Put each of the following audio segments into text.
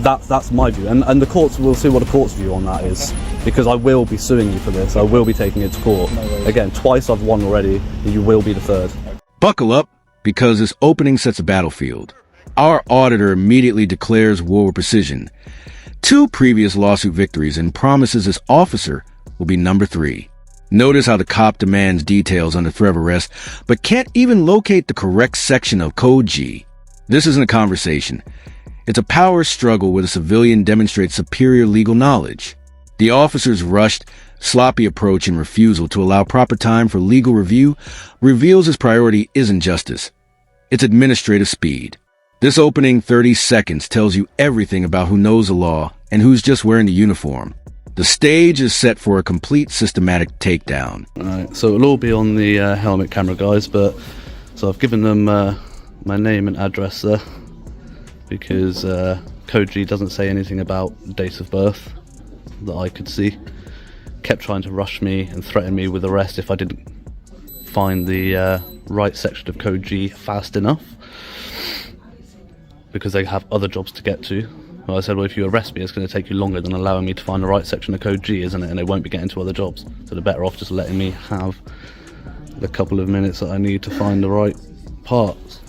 That's my view, and the courts will see what the court's view on that is, because I will be suing you for this. I will be taking it to court. Again, twice I've won already, and you will be the third. Buckle up, because this opening sets a battlefield. Our auditor immediately declares war with precision. 2 previous lawsuit victories, and promises this officer will be number 3. Notice how the cop demands details under threat of arrest, but can't even locate the correct section of Code G. This isn't a conversation. It's a power struggle where the civilian demonstrates superior legal knowledge. The officer's rushed, sloppy approach and refusal to allow proper time for legal review reveals his priority isn't justice. It's administrative speed. This opening 30 seconds tells you everything about who knows the law and who's just wearing the uniform. The stage is set for a complete systematic takedown. Alright, so it'll all be on the helmet camera, guys, but so I've given them my name and address there, because Code G doesn't say anything about date of birth that I could see. Kept trying to rush me and threaten me with arrest if I didn't find the right section of Code G fast enough, because they have other jobs to get to. Well, I said, well, if you arrest me, it's going to take you longer than allowing me to find the right section of Code G, isn't it? And they won't be getting to other jobs, so they're better off just letting me have the couple of minutes that I need to find the right parts.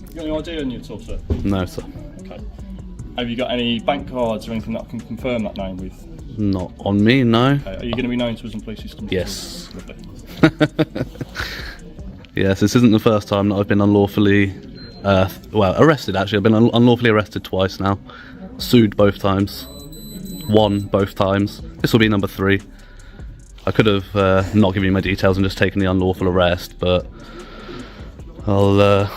You got any idea on you at all, sir? No, sir. Okay. Have you got any bank cards or anything that I can confirm that name with? Not on me, no. Okay. Are you going to be known to us in police systems? Yes. Lovely. Yes, this isn't the first time that I've been unlawfully, arrested actually. I've been unlawfully arrested twice now. Sued both times. Won both times. This will be number 3. I could have not given you my details and just taken the unlawful arrest, but I've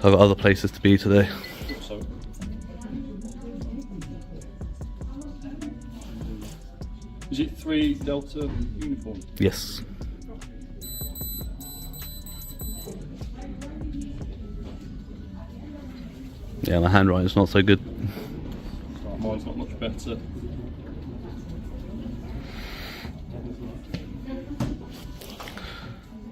got other places to be today. So, is it 3 Delta uniform? Yes. Yeah, my handwriting's not so good. Mine's not much better.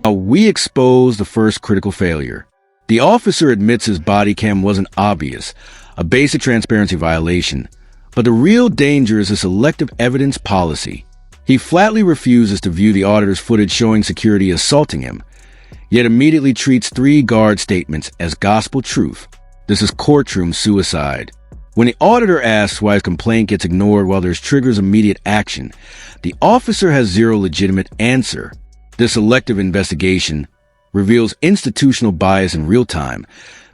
We expose the first critical failure. The officer admits his body cam wasn't obvious, a basic transparency violation. But the real danger is a selective evidence policy. He flatly refuses to view the auditor's footage showing security assaulting him, yet immediately treats 3 guard statements as gospel truth. This is courtroom suicide. When the auditor asks why his complaint gets ignored while there's triggers immediate action, the officer has zero legitimate answer. This selective investigation reveals institutional bias in real time,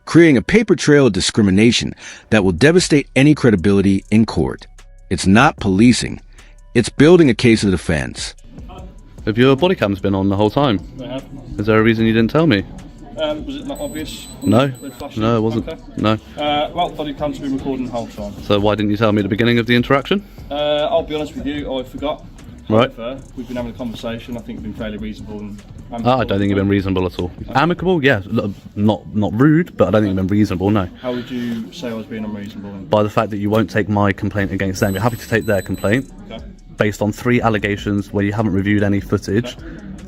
creating a paper trail of discrimination that will devastate any credibility in court. It's not policing. It's building a case of defense. Have your body cams been on the whole time? They have. Is there a reason you didn't tell me? Was it not obvious? No. Flashing? No, it wasn't. Okay. No. Well, body cams have been recording the whole time. So why didn't you tell me at the beginning of the interaction? I'll be honest with you, I forgot. Right. However, we've been having a conversation. I think we've been fairly reasonable and I don't think you've been reasonable at all. Amicable, yeah. Not rude, but I don't think you've been reasonable, no. How would you say I was being unreasonable? By the fact that you won't take my complaint against them. You're happy to take their complaint, Okay. based on 3 allegations where you haven't reviewed any footage,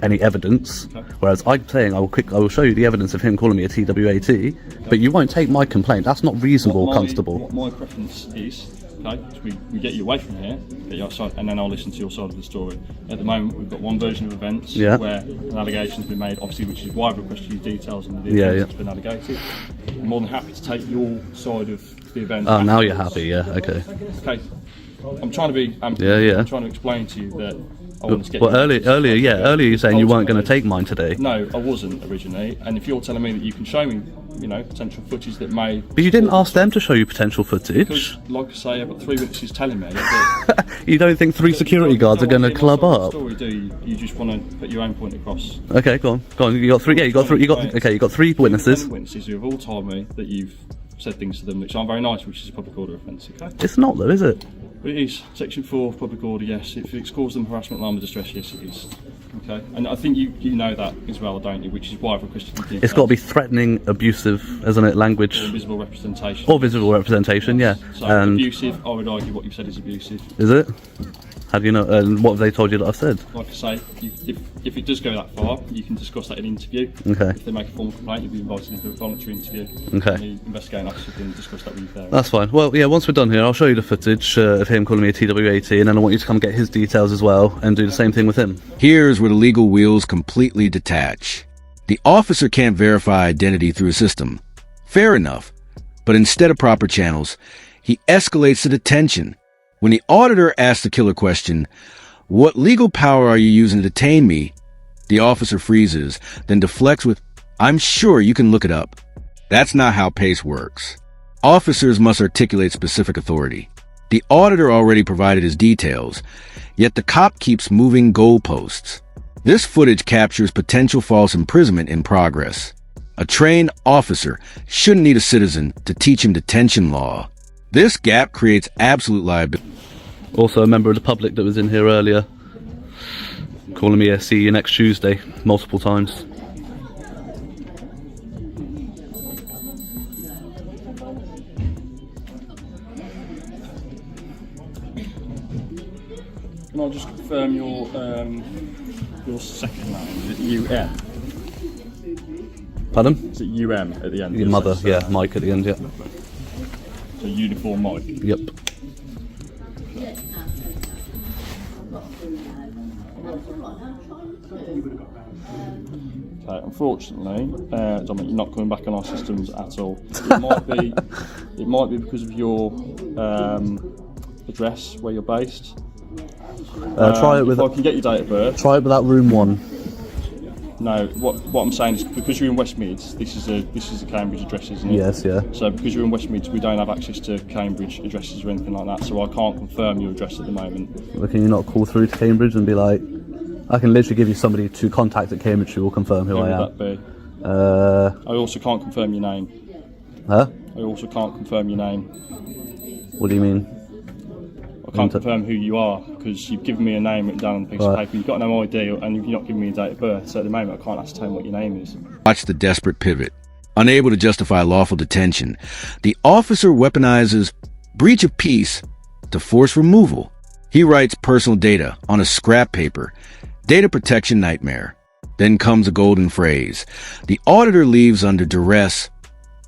any evidence. Okay. Whereas I'm saying I will show you the evidence of him calling me a TWAT, but you won't take my complaint. That's not reasonable, Constable. What my preference is, okay, is we get you away from here, get you outside, and then I'll listen to your side of the story. At the moment, we've got one version of events where an allegation's been made, obviously, which is why I've requested you details and the events that's been allegated. I'm more than happy to take your side of the event. Oh, now you're happy, yeah, okay. Okay, I'm trying to be. I'm trying to explain to you that I want to get. Well, earlier you're saying you weren't going to take mine today. No, I wasn't originally. And if you're telling me that you can show me, potential footage that may. But you didn't ask them to show you potential footage. Because, like I say, I've got 3 witnesses telling me that. You don't think 3 security guards are going to club up? Story, do you? You just want to put your own point across. Okay, go on. You got 3. Yeah, you got 3. You got 3 witnesses. Witnesses who have all told me that you've said things to them which aren't very nice, which is a public order offence. Okay. It's not though, is it? It is. Section 4 of public order, yes. If it's caused them harassment, alarm or distress, yes it is. Okay. And I think you know that as well, don't you? Which is why I've requested the details. It's got to be threatening, abusive, isn't it, language? Or visible representation. Or visible representation, yeah. So and abusive, I would argue what you've said is abusive. is it? How do you know? And what have they told you that I've said? Like I say, if it does go that far, you can discuss that in an interview. Okay. If they make a formal complaint, you'll be invited into a voluntary interview. Okay. And the investigating officer can discuss that with you there. That's fine. Well, yeah, once we're done here, I'll show you the footage of him calling me a TW-80, and then I want you to come get his details as well and do the same thing with him. Here's where the legal wheels completely detach. The officer can't verify identity through a system. Fair enough. But instead of proper channels, he escalates to detention. When the auditor asks the killer question, "What legal power are you using to detain me?" the officer freezes, then deflects with, "I'm sure you can look it up." That's not how PACE works. Officers must articulate specific authority. The auditor already provided his details, yet the cop keeps moving goalposts. This footage captures potential false imprisonment in progress. A trained officer shouldn't need a citizen to teach him detention law. This gap creates absolute liability. Also, a member of the public that was in here earlier calling me a "see you next Tuesday" multiple times. Can I just confirm your second name? Is it UM? Pardon? Is it UM at the end? Your mother, yeah, Mike at the end, yeah. So uniform Mike? Yep. Okay, unfortunately, Dominic, you're not coming back on our systems at all. It might be because of your address where you're based. Try it with. If I can get your date of birth. Try it with that room 1. No, what I'm saying is because you're in West Mids, this is a Cambridge address, isn't it? Yes, yeah. So because you're in West Mids, we don't have access to Cambridge addresses or anything like that. So I can't confirm your address at the moment. But can you not call through to Cambridge and be like, I can literally give you somebody to contact at Cambridge who will confirm who I am. Would that be? I also can't confirm your name. Huh? I also can't confirm your name. What do you mean? I can't confirm who you are because you've given me a name written down on a piece of paper. You've got no ID and you've not given me a date of birth. So at the moment I can't ascertain what your name is. Watch the desperate pivot. Unable to justify lawful detention, the officer weaponizes breach of peace to force removal. He writes personal data on a scrap paper. Data protection nightmare. Then comes a golden phrase. The auditor leaves under duress,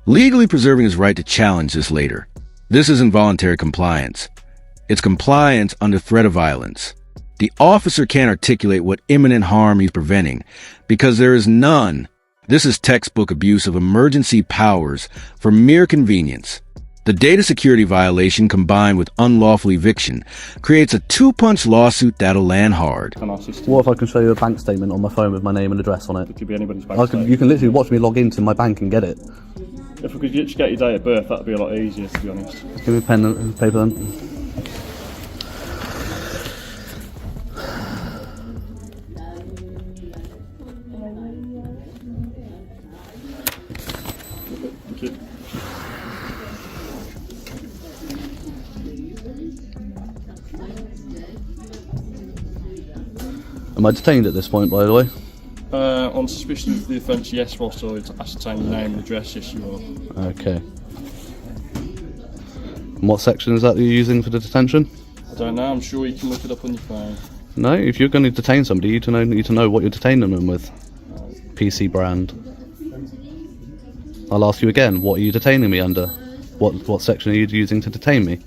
legally preserving his right to challenge this later. This is involuntary compliance. It's compliance under threat of violence. The officer can't articulate what imminent harm he's preventing because there is none. This is textbook abuse of emergency powers for mere convenience. The data security violation combined with unlawful eviction creates a two-punch lawsuit that'll land hard. What if I can show you a bank statement on my phone with my name and address on it? It could be anybody's bank statement. You can literally watch me log into my bank and get it. If we could just get your date of birth, that'd be a lot easier, to be honest. Give me a pen and paper then. Thank you. Am I detained at this point, by the way? On suspicion of the offence, yes. Whilst I ascertain your name and address, yes, you are. Okay. And what section is that you're using for the detention? I don't know. I'm sure you can look it up on your phone. No, if you're going to detain somebody, you need to know what you're detaining them with. PC brand. I'll ask you again. What are you detaining me under? What section are you using to detain me?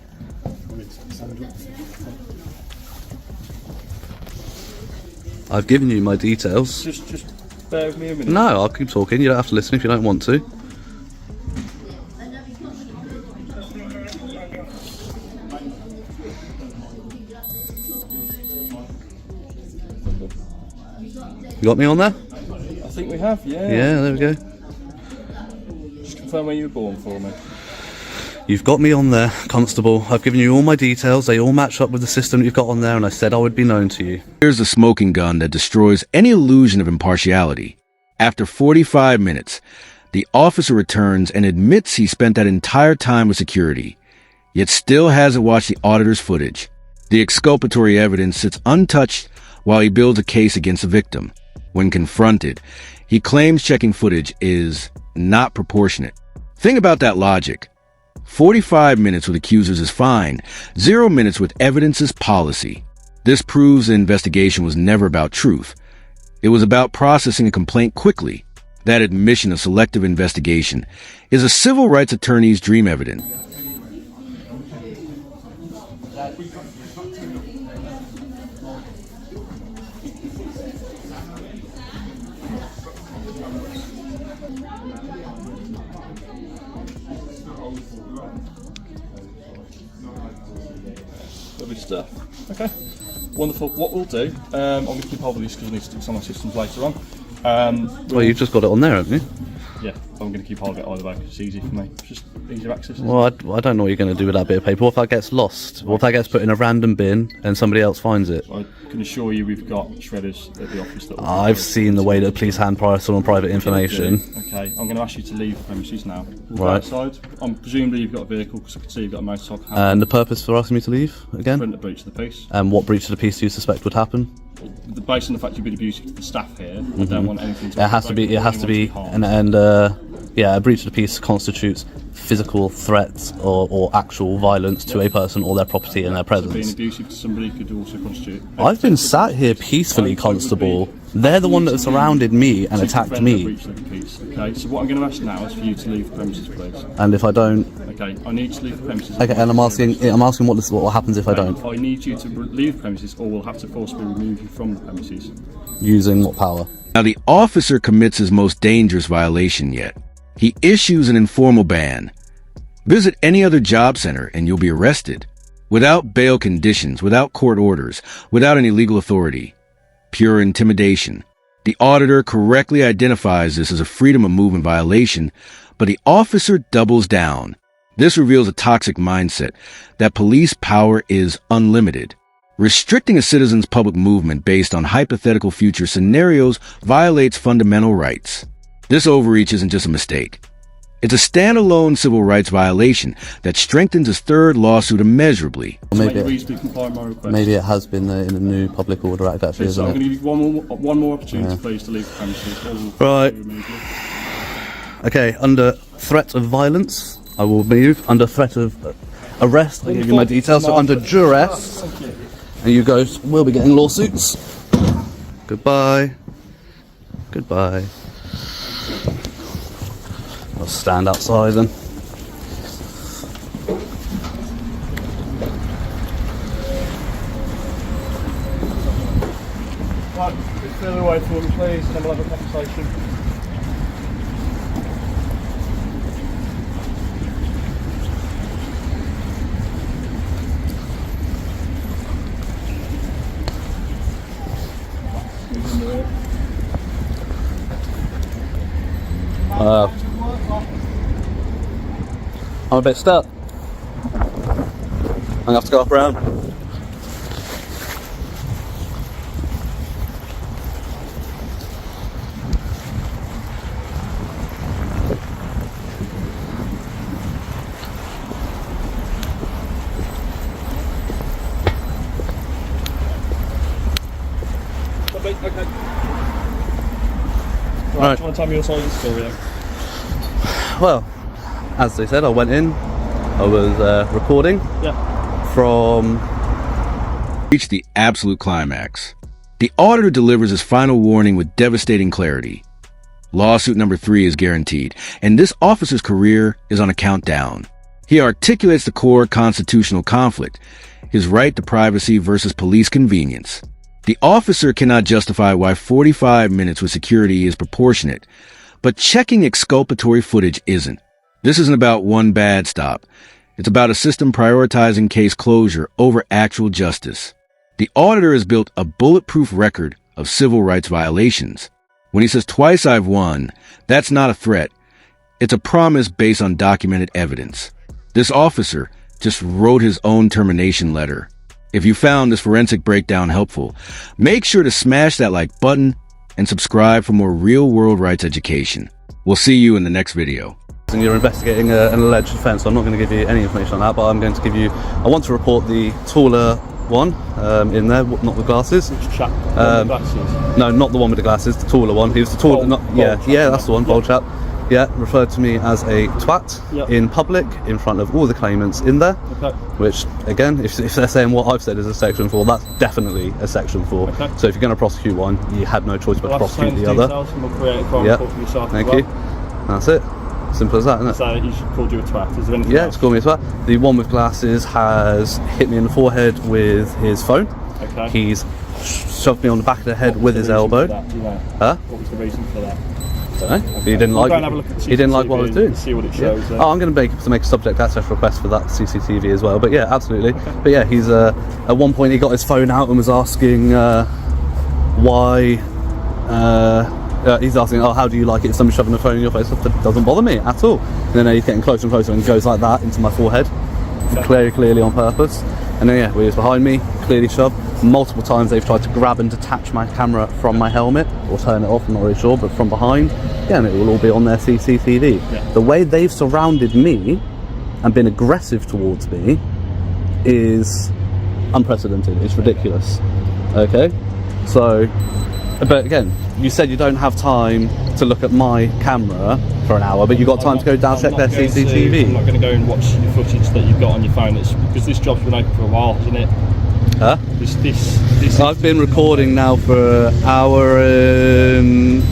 I've given you my details. Just bear with me a minute. No, I'll keep talking. You don't have to listen if you don't want to. You got me on there? I think we have, yeah. Yeah, there we go. Just confirm where you were born for me. You've got me on there, Constable. I've given you all my details. They all match up with the system that you've got on there, and I said I would be known to you. Here's the smoking gun that destroys any illusion of impartiality. After 45 minutes, the officer returns and admits he spent that entire time with security, yet still hasn't watched the auditor's footage. The exculpatory evidence sits untouched while he builds a case against the victim. When confronted, he claims checking footage is not proportionate. Think about that logic. 45 minutes with accusers is fine. 0 minutes with evidence is policy. This proves the investigation was never about truth. It was about processing a complaint quickly. That admission of selective investigation is a civil rights attorney's dream evidence. Lovely stuff. Okay, wonderful. What we'll do, I'm going to keep hold of this because I need to do some of my systems later on. Well, you've just got it on there, haven't you? Yeah, I'm going to keep hold of it either way because it's easy for me. It's just easier access. Well, I don't know what you're going to do with that bit of paper. What if that gets lost? What if that gets put in a random bin and somebody else finds it? I can assure you we've got shredders at the office that will I've seen the way that police hand parcel on private information. Okay, I'm going to ask you to leave the premises now. We'll Right. go outside. Presumably you've got a vehicle because I can see you've got a motorcycle. And the purpose for asking me to leave again? Prevent a breach of the peace. And what breach of the peace do you suspect would happen? Based on the fact you've been abusive to the staff here, I don't want anything to. It has to be. It has to be. Yeah, a breach of the peace constitutes physical threats or actual violence to a person or their property in their Being presence. abusive to somebody could also constitute. I've been sat here peacefully, Constable. They're the one that surrounded me and attacked me. Breach of the peace. Okay, so what I'm going to ask now is for you to leave the premises, please. And if I don't, Okay, I need you to leave the premises. okay, and I'm asking what happens if I don't? I need you to leave the premises, or we'll have to forcibly remove you from the premises. Using what power? Now, the officer commits his most dangerous violation yet. He issues an informal ban. Visit any other job center and you'll be arrested. Without bail conditions, without court orders, without any legal authority. Pure intimidation. The auditor correctly identifies this as a freedom of movement violation, but the officer doubles down. This reveals a toxic mindset that police power is unlimited. Restricting a citizen's public movement based on hypothetical future scenarios violates fundamental rights. This overreach isn't just a mistake. It's a standalone civil rights violation that strengthens his third lawsuit immeasurably. Maybe Maybe it has been in the new Public Order Act, actually, so I'm isn't going it? to give you one more opportunity, please, to leave the premises. Right. Okay, under threat of violence, I will move. Under threat of arrest, I'll give you my details. So under duress, and you guys will be getting lawsuits. Goodbye. Goodbye. I'll stand outside then. Right, a bit further away from me, please, and then we'll have a conversation. I'm a bit stuck. I'm gonna have to go up around. Okay. Right. Do you want to tell me your side of the story then? Well, as they said, I went in. I was recording from. Reach the absolute climax. The auditor delivers his final warning with devastating clarity. Lawsuit number 3 is guaranteed, and this officer's career is on a countdown. He articulates the core constitutional conflict, his right to privacy versus police convenience. The officer cannot justify why 45 minutes with security is proportionate, but checking exculpatory footage isn't. This isn't about one bad stop. It's about a system prioritizing case closure over actual justice. The auditor has built a bulletproof record of civil rights violations. When he says twice I've won, that's not a threat. It's a promise based on documented evidence. This officer just wrote his own termination letter. If you found this forensic breakdown helpful, make sure to smash that like button and subscribe for more real-world rights education. We'll see you in the next video. And you're investigating an alleged offence, so I'm not going to give you any information on that, but I'm going to give you. I want to report the taller one in there, not the glasses. Which chap? The glasses? No, not the one with the glasses, the taller one. He was the taller. Bold yeah, chap. yeah, that's the one, bold chap. Yeah, referred to me as a twat in public, in front of all the claimants in there. Okay. Which, again, if they're saying what I've said is a section 4, that's definitely a section 4. Okay. So if you're going to prosecute one, you had no choice but to prosecute the other. Thank you. That's it. Simple as that, isn't it? So you should call you a twat. Is there anything else? It's called me a twat. The one with glasses has hit me in the forehead with his phone. Okay. He's shoved me on the back of the head with his elbow. Huh? What was the reason for that? Okay. He didn't like. He didn't like what I was doing. See what it shows. Oh, I'm going to make a subject access request for that CCTV as well. But yeah, absolutely. Okay. But yeah, he's at one point he got his phone out and was asking why. He's asking, oh, how do you like it if somebody's shoving a phone in your face? That doesn't bother me at all. And then he's getting closer and closer and goes like that into my forehead, clearly on purpose. And then he was behind me, clearly shoved. Multiple times they've tried to grab and detach my camera from my helmet or turn it off, I'm not really sure, but from behind. Yeah, and it will all be on their CCTV. Yeah. The way they've surrounded me and been aggressive towards me is unprecedented. It's ridiculous. Okay? So, but again, you said you don't have time to look at my camera for an hour, but you've got time to go down check their CCTV. I'm not going to go and watch the footage that you've got on your phone. It's because this job's been open for a while, hasn't it? Huh? This I've been recording now for an hour and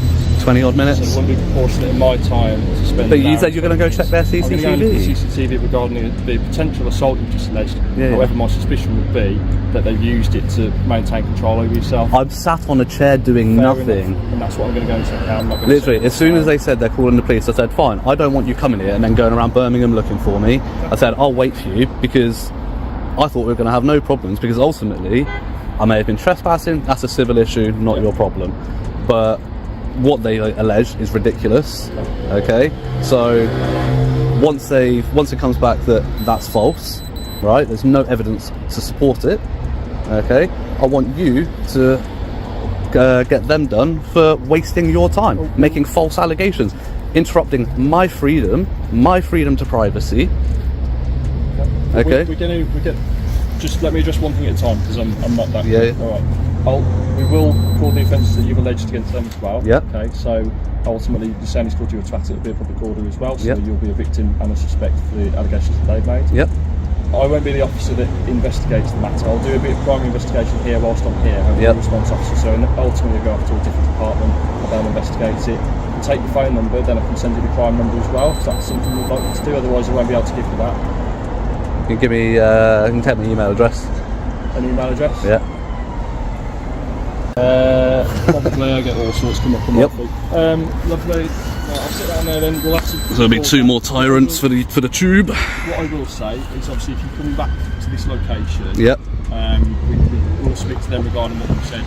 20 odd minutes. So it won't be proportionate in my time to spend. But you said you're going to go check their CCTV. I'm going to go look at the CCTV regarding the potential assault you just alleged. However, my suspicion would be that they've used it to maintain control over yourself. I'm sat on a chair doing nothing. And that's what I'm going to go and check out. I'm not going Literally, as soon as they said they're calling the police, I said, fine, I don't want you coming here and then going around Birmingham looking for me. I said, I'll wait for you because I thought we were going to have no problems, because ultimately I may have been trespassing. That's a civil issue, not your problem. But what they allege is ridiculous. Okay, so once it comes back that that's false, right? There's no evidence to support it. Okay, I want you to get them done for wasting your time, making false allegations, interrupting my freedom to privacy. Okay. Just let me address one thing at a time, because I'm not that. Yeah. All right. We will call the offences that you've alleged against them as well. Yeah. Okay. So ultimately, the saying he's called you a twat, it'll be a public order as well. So you'll be a victim and a suspect for the allegations that they've made. Yep. I won't be the officer that investigates the matter. I'll do a bit of primary investigation here whilst I'm here. I'm a response officer, so ultimately I'll go off to a different department. I'll then investigate it. I'll take your phone number, then I can send you the crime number as well. If that's something you'd like me to do, otherwise I won't be able to give you that. You can give me, you can take my email address. An email address? Yeah. Probably I get all sorts come up on my feed. Lovely. Right, I'll sit down there then. We'll have to. So there'll be 2 more tyrants for the tube. What I will say is, obviously, if you come back to this location, we'll speak to them regarding what you said.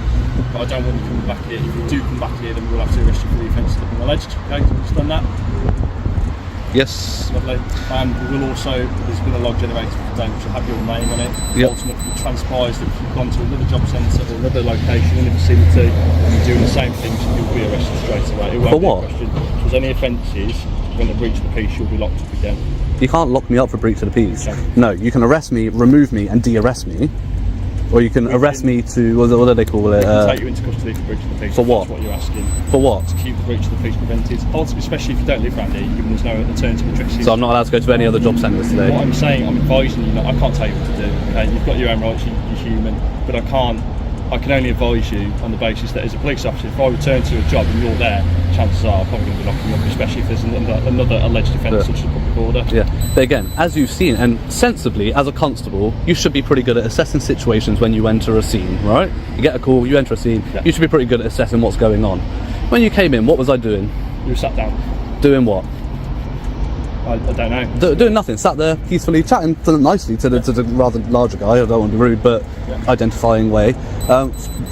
But I don't want you coming back here. If you do come back here, then we'll have to arrest you for the offences that have been alleged. Okay, understand that? Yes. Lovely. And we will also, there's been a log generated for today which will have your name on it. Ultimately, it transpires that if you've gone to another job centre or another location in the vicinity and you're doing the same things, you'll be arrested straight away. It won't for be what? A question. If there's any offences, when they breach the peace, you'll be locked up again. You can't lock me up for breach of the peace. Okay. No, you can arrest me, remove me, and de-arrest me. Or you can arrest me to, what do they call it? Take you into custody for breach of the peace. For what? That's what you're asking. For what? To keep the breach of the peace prevented. Ultimately, especially if you don't live around here, given there's no alternative addresses. So I'm not allowed to go to any other job centres today? What I'm saying, I'm advising you, I can't tell you what to do. Okay, you've got your own rights, you're human, but I can only advise you on the basis that as a police officer, if I return to a job and you're there, chances are I'm probably going to be locking you up, especially if there's another alleged offence such as a public order. Yeah, but again, as you've seen, and sensibly, as a constable, you should be pretty good at assessing situations when you enter a scene, right? You get a call, you enter a scene, you should be pretty good at assessing what's going on. When you came in, what was I doing? You were sat down. Doing what? I don't know. Doing nothing, sat there peacefully chatting nicely to the rather larger guy. I don't want to be rude, but identifying way,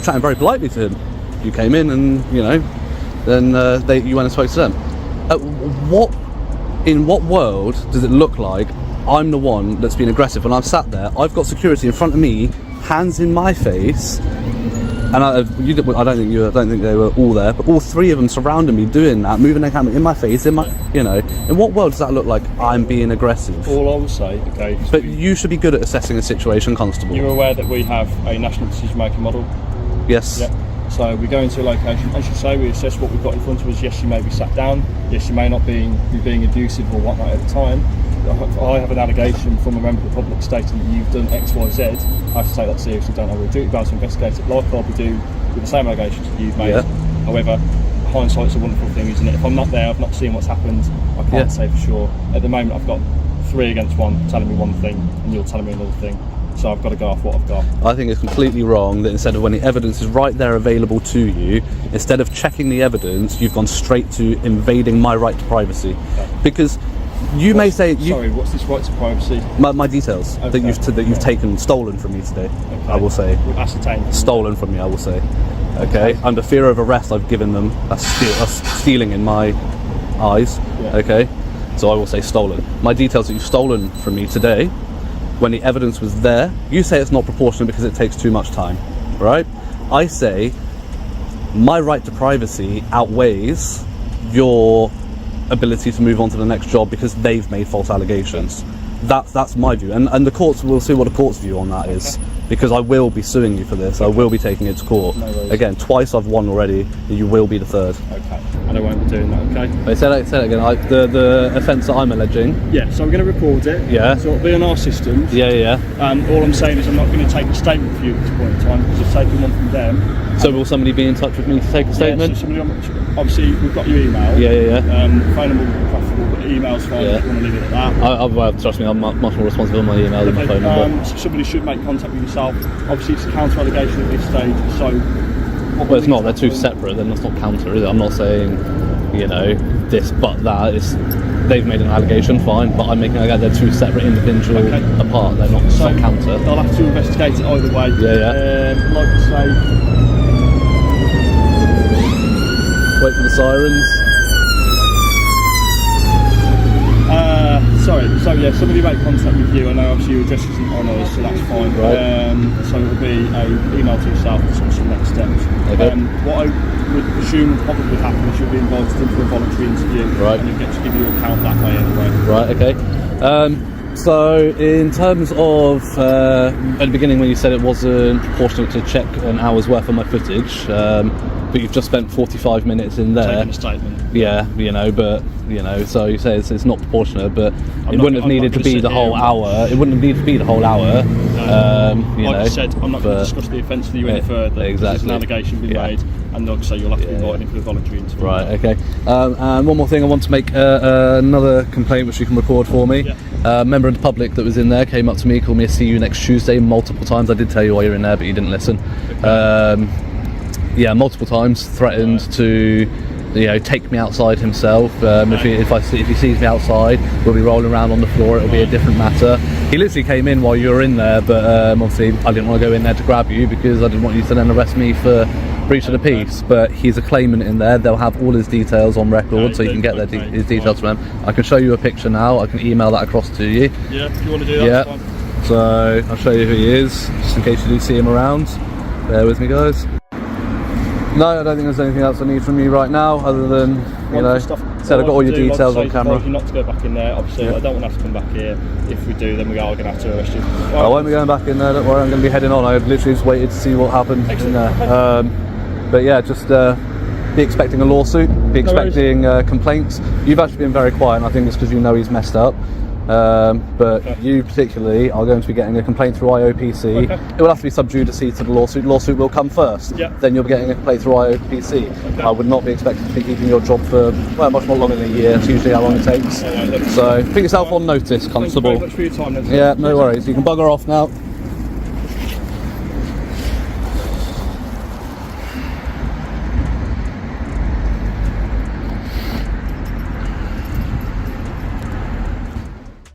chatting very politely to him. You came in, and then you went and spoke to them. In what world does it look like I'm the one that's been aggressive when I've sat there? I've got security in front of me, hands in my face. And I don't think they were all there, but all 3 of them surrounded me doing that, moving their camera in my face, in what world does that look like I'm being aggressive? All I will say, okay. But you should be good at assessing a situation, Constable. You're aware that we have a national decision-making model? Yes. Yeah. So we go into a location, as you say, we assess what we've got in front of us. Yes, you may be sat down. Yes, you may not be being abusive or whatnot at the time. If I have an allegation from a member of the public stating that you've done X, Y, Z, I have to take that seriously. Don't have a duty bound to investigate it like I'll be do with the same allegations that you've made. Yeah. However, hindsight's a wonderful thing, isn't it? If I'm not there, I've not seen what's happened, I can't say for sure. At the moment, I've got 3 against 1 telling me one thing and you're telling me another thing. So I've got to go off what I've got. I think it's completely wrong that instead of when the evidence is right there available to you, instead of checking the evidence, you've gone straight to invading my right to privacy. Okay. Because you may say... Sorry, what's this right to privacy? My details that you've taken, stolen from me today, I will say. Ascertained. Stolen from me, I will say. Okay? Under fear of arrest, I've given them. That's stealing in my eyes. Yeah. Okay? So I will say stolen. My details that you've stolen from me today, when the evidence was there, you say it's not proportionate because it takes too much time, right? I say my right to privacy outweighs your ability to move on to the next job because they've made false allegations. That's my view, and the courts, will see what the court's view on that is, because I will be suing you for this. I will be taking it to court. No worries. Again, twice I've won already. You will be the third. Okay, and I won't be doing that. Okay. Wait, say that again. The offence that I'm alleging. Yeah. So we're going to record it. Yeah. So it'll be on our systems. Yeah. And all I'm saying is I'm not going to take a statement for you at this point in time because I've taken one from them. So will somebody be in touch with me to take a statement? Yeah, so obviously we've got your email. Yeah. Phone number will be preferable, but email's fine if you want to leave it at that. Well, trust me, I'm much more responsible on my email than my phone number. So somebody should make contact with yourself. Obviously it's a counter allegation at this stage, so... Well, it's not, they're two separate, then that's not counter, is it? I'm not saying, this but that. They've made an allegation, fine, but I'm making it they're two separate individual apart, they're not counter. They'll have to investigate it either way. Yeah. Like I say... Wait for the sirens. Sorry, so yeah, somebody make contact with you. I know obviously your address isn't on us, so that's fine. Right. So it'll be an email to yourself to discuss the next steps. Okay. What I would assume probably would happen is you'll be invited in for a voluntary interview, right, and you get to give your account that way anyway. Right, okay. So in terms of at the beginning when you said it wasn't proportionate to check an hour's worth of my footage, but you've just spent 45 minutes in there. Taking a statement. Yeah, so you say it's not proportionate, but it wouldn't have needed to be the whole hour. It wouldn't have needed to be the whole hour. Like I said, I'm not going to discuss the offence with you any further. Exactly. There's an allegation being made, and like I say, you'll have to be invited in for a voluntary interview. Right, okay. And one more thing, I want to make another complaint which you can record for me. Yeah. A member of the public that was in there came up to me, called me a see you next Tuesday multiple times. I did tell you while you're in there, but you didn't listen. Okay. Multiple times, threatened to take me outside himself. If he sees me outside, we'll be rolling around on the floor, it'll be a different matter. He literally came in while you were in there, but obviously I didn't want to go in there to grab you because I didn't want you to then arrest me for breach of the peace. But he's a claimant in there, they'll have all his details on record, so you can get his details from him. I can show you a picture now, I can email that across to you. Yeah, if you want to do that, that's fine. So I'll show you who he is, just in case you do see him around. Bear with me, guys. No, I don't think there's anything else I need from you right now, other than, said I've got all your details on camera. You're not to go back in there, obviously. I don't want to have to come back here. If we do, then we are going to have to arrest you. I won't be going back in there, don't worry, I'm going to be heading on. I literally just waited to see what happened in there. But yeah, just be expecting a lawsuit, be expecting complaints. You've actually been very quiet, and I think it's because you know he's messed up. But you particularly are going to be getting a complaint through IOPC. It will have to be sub judice to the lawsuit. Lawsuit will come first. Then you'll be getting a complaint through IOPC. I would not be expected to be keeping your job for much more longer than a year. It's usually how long it takes. So put yourself on notice, Constable. Thanks very much for your time. Yeah, no worries. You can bugger off now.